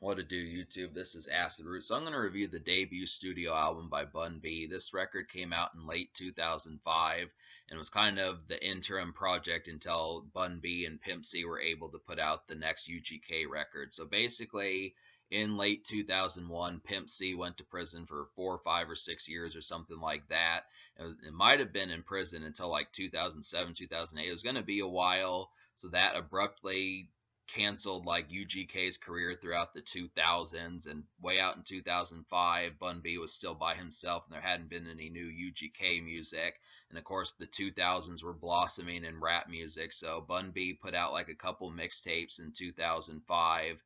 What to do, YouTube? This is Acid Root. So I'm going to review the debut studio album by Bun B. This record came out in late 2005 and was kind of the interim project until Bun B and Pimp C were able to put out the next UGK record. So basically, in late 2001, Pimp C went to prison for 4 or 5 or 6 years or something like that. It might have been in prison until like 2007, 2008. It was going to be a while. So that abruptly canceled like UGK's career throughout the 2000s, and way out in 2005 Bun B was still by himself and there hadn't been any new UGK music. And of course the 2000s were blossoming in rap music, so Bun B put out like a couple mixtapes in 2005,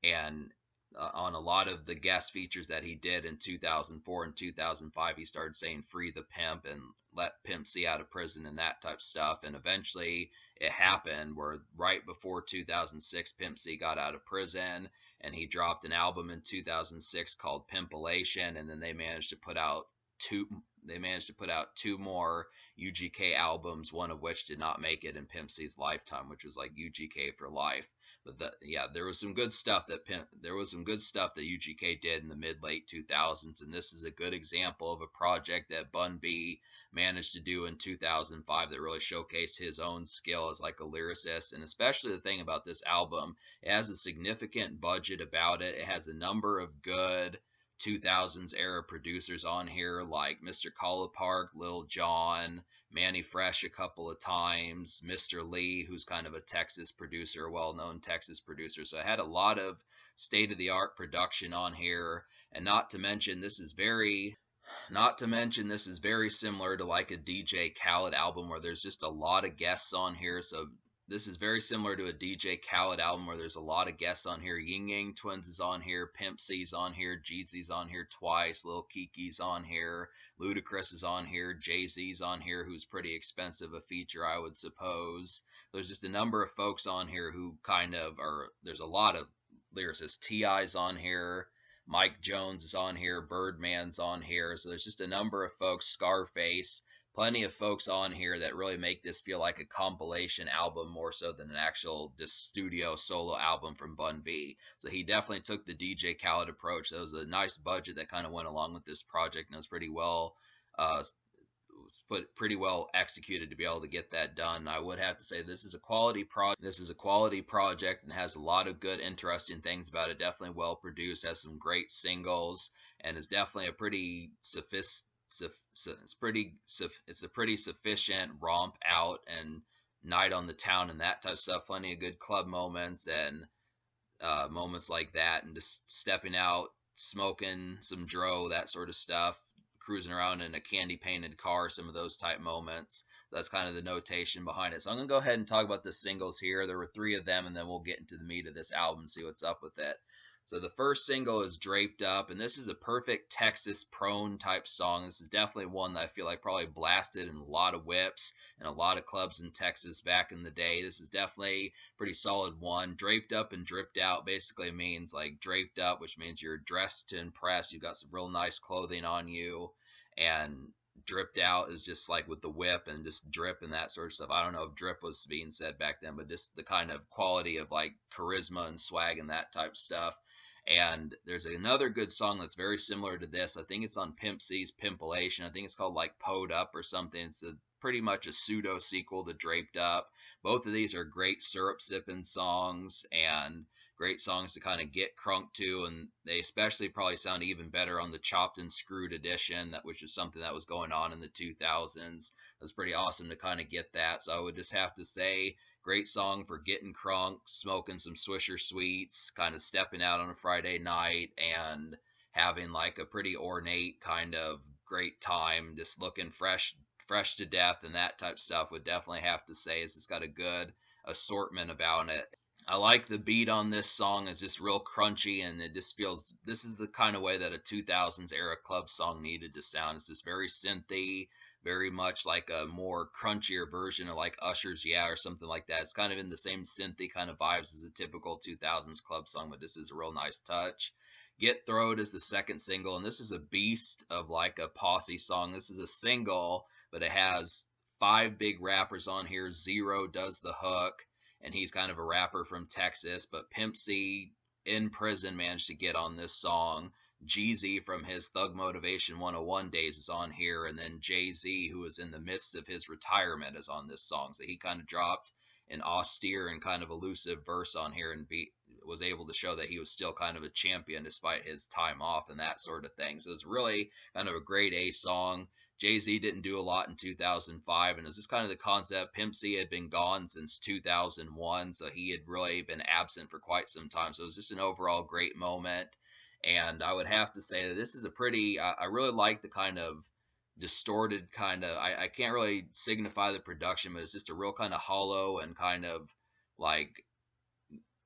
and on a lot of the guest features that he did in 2004 and 2005, he started saying free the pimp and let Pimp C out of prison and that type of stuff. And eventually it happened where right before 2006, Pimp C got out of prison and he dropped an album in 2006 called Pimpalation. And then they managed to put out two more UGK albums, one of which did not make it in Pimp C's lifetime, which was like UGK for Life. But yeah, there was some good stuff that UGK did in the mid late 2000s, and this is a good example of a project that Bun B managed to do in 2005 that really showcased his own skill as like a lyricist. And especially the thing about this album, it has a significant budget about it. It has a number of good 2000s era producers on here like Mr. Collar Park, Lil Jon, Manny Fresh a couple of times, Mr. Lee, who's kind of a Texas producer, a well-known Texas producer. So I had a lot of state-of-the-art production on here, and not to mention this is very similar to like a DJ Khaled album where there's just a lot of guests on here. So this is very similar to a DJ Khaled album where there's a lot of guests on here. Ying Yang Twins is on here, Pimp C's on here, Jeezy's on here twice, Lil Kiki's on here, Ludacris is on here, Jay-Z's on here, who's pretty expensive a feature, I would suppose. There's just a number of folks on here who kind of are, there's a lot of lyricists. T.I.'s on here, Mike Jones is on here, Birdman's on here. So there's just a number of folks, Scarface, plenty of folks on here that really make this feel like a compilation album more so than an actual just studio solo album from Bun B. So he definitely took the DJ Khaled approach. There was a nice budget that kind of went along with this project, and it was pretty well executed to be able to get that done. I would have to say this is a quality project. This is a quality project and has a lot of good, interesting things about it. Definitely well produced, has some great singles, and is definitely a pretty it's a pretty sufficient romp out and night on the town and that type of stuff. Plenty of good club moments and moments like that, and just stepping out, smoking some dro, that sort of stuff, cruising around in a candy painted car, some of those type moments. That's kind of the notation behind it. So I'm gonna go ahead and talk about the singles here. There were 3 of them, and then we'll get into the meat of this album and see what's up with it. So the first single is Draped Up, and this is a perfect Texas prone type song. This is definitely one that I feel like probably blasted in a lot of whips and a lot of clubs in Texas back in the day. This is definitely a pretty solid one. Draped Up and Dripped Out basically means like draped up, which means you're dressed to impress. You've got some real nice clothing on you, and dripped out is just like with the whip and just drip and that sort of stuff. I don't know if drip was being said back then, but just the kind of quality of like charisma and swag and that type of stuff. And there's another good song that's very similar to this. I think it's on Pimp C's Pimpalation. I think it's called like Poed Up or something. It's pretty much a pseudo sequel to Draped Up. Both of these are great syrup sipping songs and great songs to kind of get crunk to, and they especially probably sound even better on the chopped and screwed edition, which is something that was going on in the 2000s. That's pretty awesome to kind of get that. So I would just have to say, great song for getting crunk, smoking some Swisher Sweets, kind of stepping out on a Friday night and having like a pretty ornate kind of great time, just looking fresh to death and that type of stuff. Would definitely have to say it's got a good assortment about it. I like the beat on this song. It's just real crunchy, and it just feels, this is the kind of way that a 2000s era club song needed to sound. It's just very synthy, very much like a more crunchier version of like Usher's Yeah or something like that. It's kind of in the same synthy kind of vibes as a typical 2000s club song, but this is a real nice touch. Get Throwed is the second single, and this is a beast of like a posse song. This is a single, but it has 5 big rappers on here. Zero does the hook, and he's kind of a rapper from Texas, but Pimp C in prison managed to get on this song. Jeezy from his Thug Motivation 101 days is on here, and then Jay-Z, who is in the midst of his retirement, is on this song. So he kind of dropped an austere and kind of elusive verse on here and was able to show that he was still kind of a champion despite his time off and that sort of thing. So it's really kind of a grade A song. Jay-Z didn't do a lot in 2005, and it's just kind of the concept. Pimp C had been gone since 2001, so he had really been absent for quite some time. So it was just an overall great moment. And I would have to say that this is a pretty, I really like the kind of distorted kind of, I can't really signify the production, but it's just a real kind of hollow and kind of like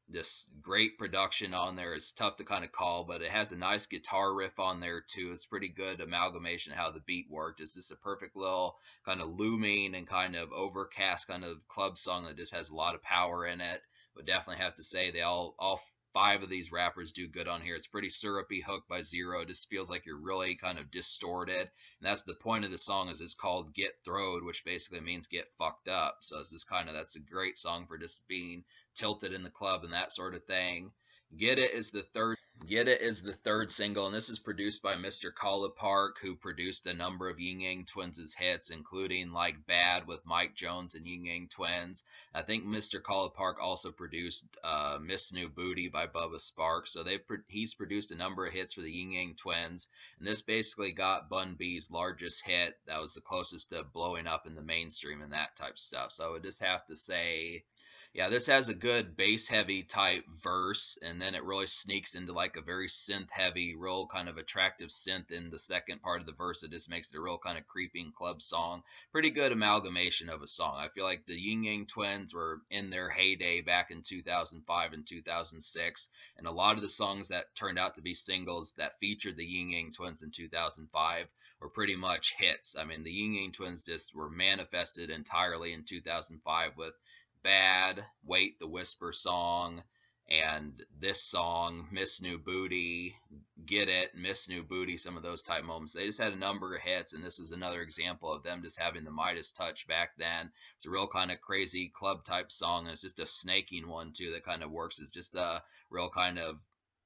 this great production on there. It's tough to kind of call, but it has a nice guitar riff on there too. It's pretty good amalgamation of how the beat worked. It's just a perfect little kind of looming and kind of overcast kind of club song that just has a lot of power in it. But definitely have to say they all five of these rappers do good on here. It's pretty syrupy, hooked by Zero. It just feels like you're really kind of distorted. And that's the point of the song, is it's called Get Throwed, which basically means get fucked up. So it's just kind of, that's a great song for just being tilted in the club and that sort of thing. Get It is the third single, and this is produced by Mr. Khaled Park, who produced a number of Ying Yang Twins' hits, including like Bad with Mike Jones and Ying Yang Twins. I think Mr. Khaled Park also produced Miss New Booty by Bubba Sparks. So he's produced a number of hits for the Ying Yang Twins, and this basically got Bun B's largest hit. That was the closest to blowing up in the mainstream and that type of stuff. So I would just have to say, yeah, this has a good bass heavy type verse, and then it really sneaks into like a very synth heavy, real kind of attractive synth in the second part of the verse. It just makes it a real kind of creeping club song. Pretty good amalgamation of a song. I feel like the Ying Yang Twins were in their heyday back in 2005 and 2006, and a lot of the songs that turned out to be singles that featured the Ying Yang Twins in 2005 were pretty much hits. I mean, the Ying Yang Twins just were manifested entirely in 2005 with Bad, Wait, the Whisper song, and this song, Miss New Booty, Get It, Miss New Booty, some of those type moments. They just had a number of hits, and this was another example of them just having the Midas touch back then. It's a real kind of crazy club type song, and it's just a snaking one too that kind of works. It's just a real kind of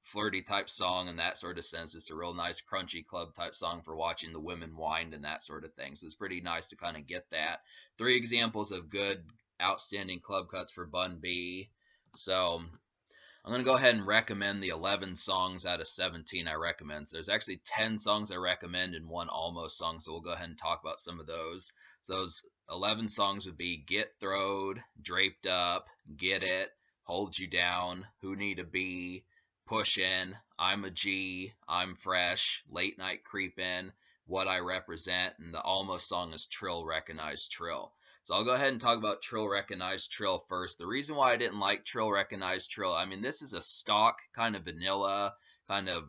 flirty type song in that sort of sense. It's a real nice crunchy club type song for watching the women wind and that sort of thing. So it's pretty nice to kind of get that. Three examples of good outstanding club cuts for Bun B. So I'm going to go ahead and recommend the 11 songs out of 17 I recommend. So there's actually 10 songs I recommend and one almost song, so we'll go ahead and talk about some of those. So those 11 songs would be Get Throwed, Draped Up, Get It, Hold You Down, Who Need a B, Pushin', I'm a G, I'm Fresh, Late Night Creepin', What I Represent, and the almost song is Trill, Recognize Trill. So I'll go ahead and talk about Trill Recognize Trill first. The reason why I didn't like Trill Recognize Trill, I mean, this is a stock kind of vanilla, kind of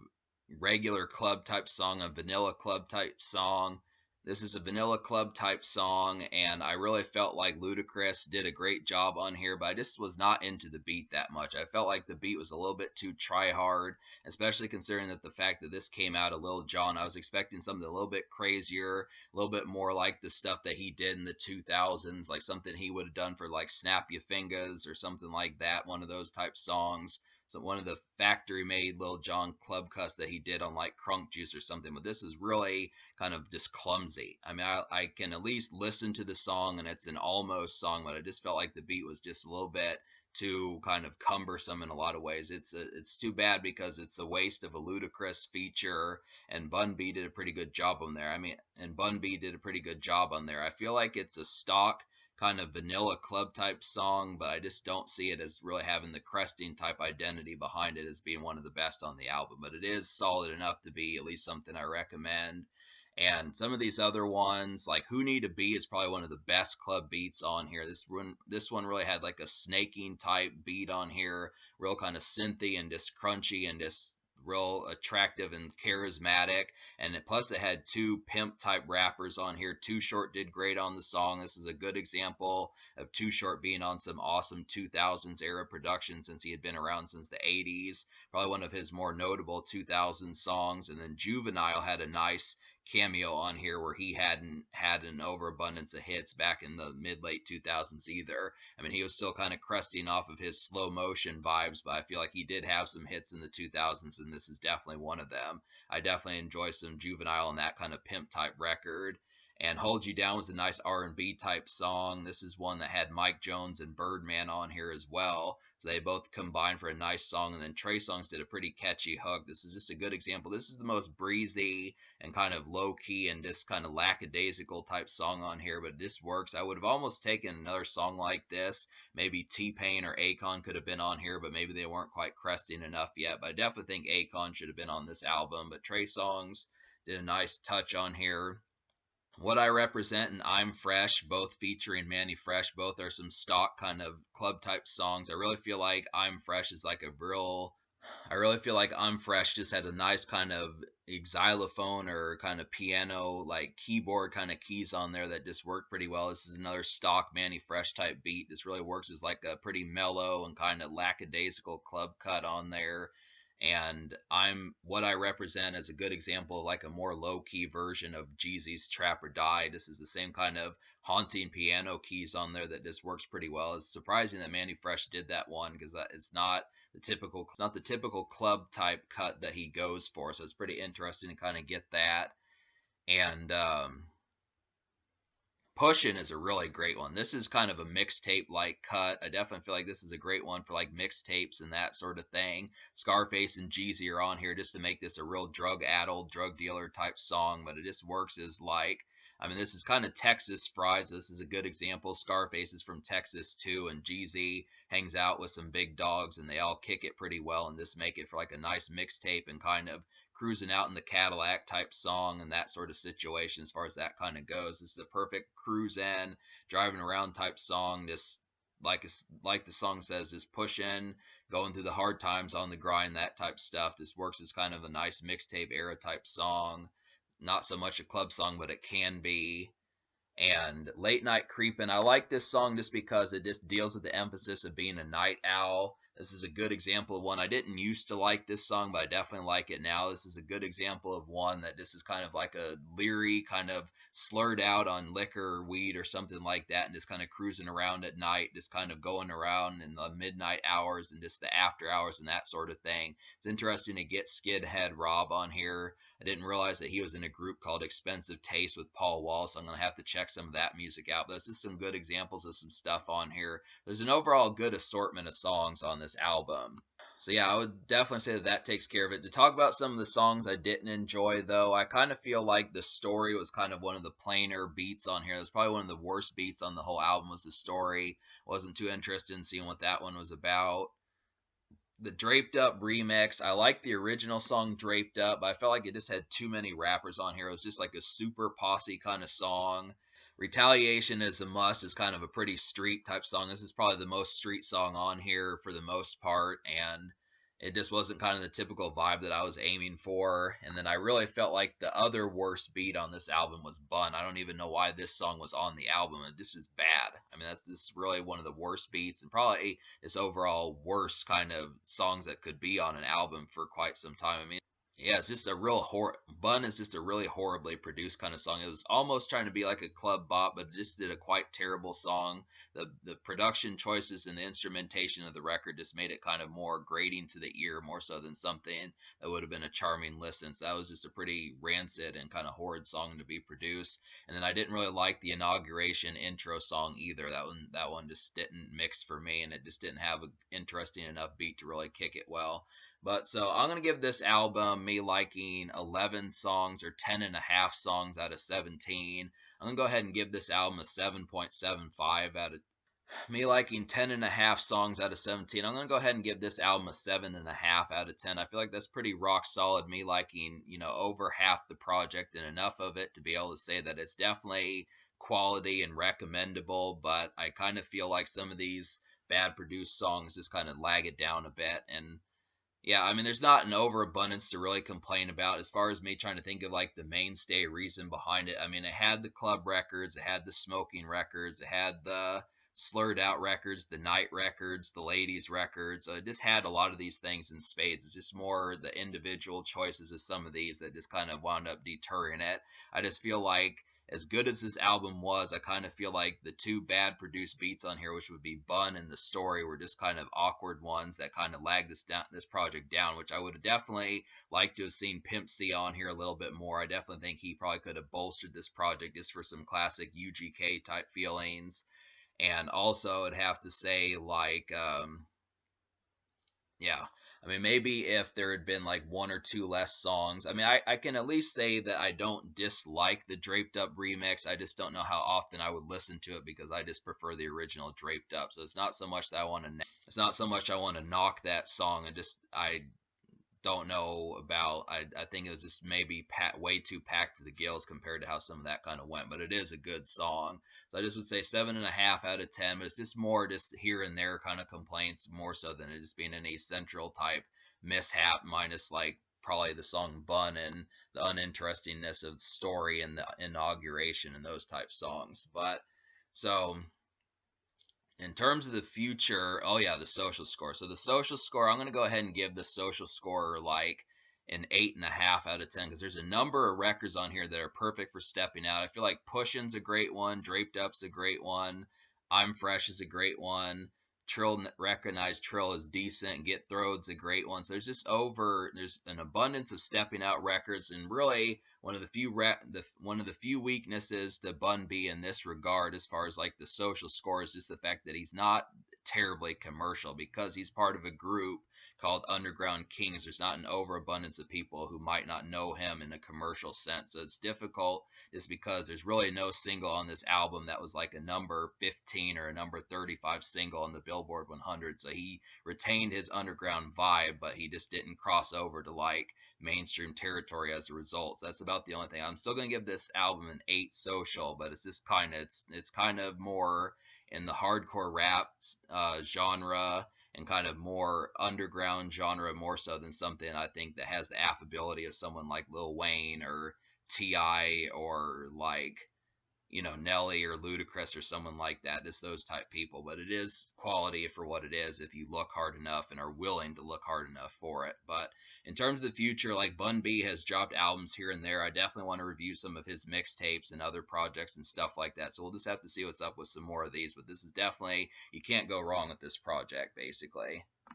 regular club type song, a vanilla club type song. This is a vanilla club type song, and I really felt like Ludacris did a great job on here, but I just was not into the beat that much. I felt like the beat was a little bit too try hard, especially considering that the fact that this came out of Lil Jon. I was expecting something a little bit crazier, a little bit more like the stuff that he did in the 2000s, like something he would have done for like Snap Your Fingers or something like that, one of those type songs. So one of the factory made Lil Jon club cuts that he did on like Crunk Juice or something, but this is really kind of just clumsy. I mean, I can at least listen to the song, and it's an almost song, but I just felt like the beat was just a little bit too kind of cumbersome in a lot of ways. It's too bad because it's a waste of a Ludacris feature, and Bun B did a pretty good job on there. I mean, and Bun B did a pretty good job on there. I feel like it's a stock kind of vanilla club type song, but I just don't see it as really having the cresting type identity behind it as being one of the best on the album. But it is solid enough to be at least something I recommend. And some of these other ones, like Who Need to Be, is probably one of the best club beats on here. This one really had like a snaking type beat on here, real kind of synthy and just crunchy and just real attractive and charismatic. And plus it had two pimp type rappers on here. Too Short did great on the song. This is a good example of Too Short being on some awesome 2000s era production, since he had been around since the 80s. Probably one of his more notable 2000 songs. And then Juvenile had a nice cameo on here where he hadn't had an overabundance of hits back in the mid late 2000s either. I mean, he was still kind of crusting off of his slow motion vibes, but I feel like he did have some hits in the 2000s, and this is definitely one of them. I definitely enjoy some Juvenile and that kind of pimp type record. And Hold You Down was a nice R&B type song. This is one that had Mike Jones and Birdman on here as well. So they both combined for a nice song. And then Trey Songz did a pretty catchy hook. This is just a good example. This is the most breezy and kind of low key and just kind of lackadaisical type song on here, but this works. I would have almost taken another song like this. Maybe T-Pain or Akon could have been on here, but maybe they weren't quite cresting enough yet. But I definitely think Akon should have been on this album. But Trey Songz did a nice touch on here. What I Represent and I'm Fresh, both featuring Manny Fresh, both are some stock kind of club type songs. I really feel like I'm Fresh is like a real I really feel like I'm Fresh just had a nice kind of xylophone or kind of piano, like keyboard kind of keys on there that just worked pretty well. This is another stock Manny Fresh type beat. This really works as like a pretty mellow and kind of lackadaisical club cut on there. And What I Represent as a good example of like a more low key version of Jeezy's Trap or Die. This is the same kind of haunting piano keys on there that just works pretty well. It's surprising that Manny Fresh did that one because it's not the typical club type cut that he goes for. So it's pretty interesting to kind of get that. And Pushin' is a really great one. This is kind of a mixtape like cut. I definitely feel like this is a great one for like mixtapes and that sort of thing. Scarface and Jeezy are on here just to make this a real drug addled, drug dealer type song, but it just works as like I mean, this is kind of Texas fried. So this is a good example. Scarface is from Texas too, and Jeezy hangs out with some big dogs, and they all kick it pretty well, and just make it for like a nice mixtape and kind of cruising out in the Cadillac type song and that sort of situation as far as that kind of goes. This is the perfect cruise in, driving around type song. Just like the song says, just pushing, going through the hard times on the grind, that type stuff. This works as kind of a nice mixtape era type song. Not so much a club song, but it can be. And Late Night Creepin', I like this song just because it just deals with the emphasis of being a night owl. This is a good example of one. I didn't used to like this song, but I definitely like it now. This is a good example of one that this is kind of like a leery, kind of slurred out on liquor or weed or something like that, and just kind of cruising around at night, just kind of going around in the midnight hours and just the after hours and that sort of thing. It's interesting to get Skid Head Rob on here. I didn't realize that he was in a group called Expensive Taste with Paul Wall, so I'm going to have to check some of that music out. But this is some good examples of some stuff on here. There's an overall good assortment of songs on this album. So yeah, I would definitely say that takes care of it. To talk about some of the songs I didn't enjoy, though, I kind of feel like the story was kind of one of the plainer beats on here. That's probably one of the worst beats on the whole album was the story. Wasn't too interested in seeing what that one was about. The Draped Up remix, I like the original song Draped Up, but I felt like it just had too many rappers on here. It was just like a super posse kind of song. Retaliation is a Must is kind of a pretty street type song. This is probably the most street song on here for the most part, and it just wasn't kind of the typical vibe that I was aiming for. And then I really felt like the other worst beat on this album was Bun. I don't even know why this song was on the album. This is bad. I mean, this is really one of the worst beats and probably its overall worst kind of songs that could be on an album for quite some time. I mean, yeah, it's just a real Bun is just a really horribly produced kind of song. It was almost trying to be like a club bop, but it just did a quite terrible song. The production choices and the instrumentation of the record just made it kind of more grating to the ear, more so than something that would have been a charming listen. So that was just a pretty rancid and kind of horrid song to be produced. And then I didn't really like the inauguration intro song either. That one just didn't mix for me, and it just didn't have an interesting enough beat to really kick it well. But so I'm going to give this album me liking 11 songs or 10 and a half songs out of 17. I'm going to go ahead and give this album a 7.75 out of me liking 10 and a half songs out of 17. I'm going to go ahead and give this album a 7.5 out of 10. I feel like that's pretty rock solid. Me liking, over half the project and enough of it to be able to say that it's definitely quality and recommendable. But I kind of feel like some of these bad produced songs just kind of lag it down a bit. And yeah, I mean, there's not an overabundance to really complain about as far as me trying to think of like the mainstay reason behind it. I mean, it had the club records, it had the smoking records, it had the slurred out records, the night records, the ladies records. It just had a lot of these things in spades. It's just more the individual choices of some of these that just kind of wound up deterring it. I just feel like as good as this album was, I kind of feel like the two bad produced beats on here, which would be Bun and the Story, were just kind of awkward ones that kind of lagged this project down, which I would have definitely liked to have seen Pimp C on here a little bit more. I definitely think he probably could have bolstered this project just for some classic UGK type feelings. And also, I'd have to say, like, yeah. I mean, maybe if there had been like one or two less songs. I mean, I can at least say that I don't dislike the Draped Up remix. I just don't know how often I would listen to it because I just prefer the original Draped Up. So it's not so much that I want to. It's not so much I want to knock that song. I don't know about. I think it was just maybe way too packed to the gills compared to how some of that kind of went. But it is a good song. So I just would say 7.5 out of 10. But it's just more just here and there kind of complaints more so than it just being an central type mishap. Minus like probably the song Bun and the uninterestingness of Story and the inauguration and those type songs. But so in terms of the future, oh yeah, the social score. So the social score, I'm gonna go ahead and give the social score like an 8.5 out of 10 because there's a number of records on here that are perfect for stepping out. I feel like Pushin's a great one, Draped Up's a great one, I'm Fresh is a great one. Trill recognized Trill is decent. Get Throwed's a great one. So there's an abundance of stepping out records, and really one of the few weaknesses to Bun B in this regard, as far as like the social score, is just the fact that he's not terribly commercial because he's part of a group called Underground Kings. There's not an overabundance of people who might not know him in a commercial sense. So it's difficult is because there's really no single on this album that was like a number 15 or a number 35 single on the Billboard 100. So he retained his underground vibe, but he just didn't cross over to like mainstream territory as a result. So that's about the only thing. I'm still going to give this album an 8 social, but it's just it's kind of more in the hardcore rap genre and kind of more underground genre more so than something I think that has the affability of someone like Lil Wayne or Ti or like Nelly or Ludacris or someone like that. Just those type people. But it is quality for what it is if you look hard enough and are willing to look hard enough for it. But in terms of the future, like Bun B has dropped albums here and there. I definitely want to review some of his mixtapes and other projects and stuff like that. So we'll just have to see what's up with some more of these. But this is definitely, you can't go wrong with this project, basically.